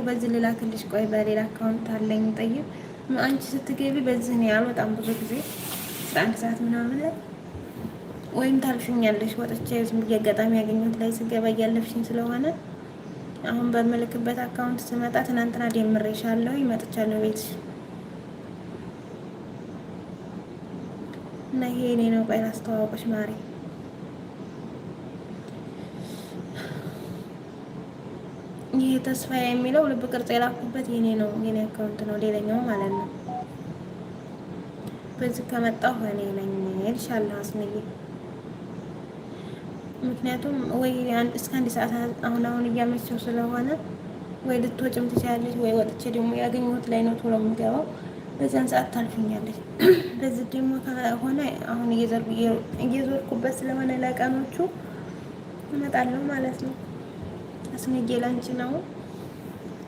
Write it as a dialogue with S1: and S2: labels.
S1: በዚህ ልላክልሽ፣ ቆይ በሌላ አካውንት አለኝ ጠይቅ። አንቺ ስትገቢ በዚህ ነው ያልወጣም ብዙ ጊዜ 11 ሰዓት ምናምን ላይ ወይም ታልፍኛለሽ። ወጥቼ ዝም ብዬ አጋጣሚ ያገኘሁት ላይ ስገባ እያለፍሽኝ ስለሆነ አሁን በምልክበት አካውንት ስመጣ ትናንትና ደምሬሻለሁ ይመጥቻለሁ ቤትሽ እና ይሄ እኔ ነው። ቆይ ላስተዋወቅሽ ማሪ። ይሄ ተስፋ የሚለው ልብ ቅርጽ የላኩበት የኔ ነው፣ የኔ አካውንት ነው። ሌላኛው ማለት ነው። በዚህ ከመጣሁ እኔ ነኝ እልሻለሁ አስመዬ። ምክንያቱም ወይ እስከ 1 ሰዓት አሁን እያመቸው ስለሆነ ወይ ልትወጭም ትችላለች፣ ወይ ወጥቼ ደግሞ ያገኘሁት ላይ ነው ቶሎ የምገባው። በዛን ሰዓት ታልፍኛለች። በዚህ ደግሞ ከሆነ አሁን እየዞርኩበት ስለሆነ ለቀኖቹ እመጣለሁ ማለት ነው። አስመዬ ላንቺ ነው።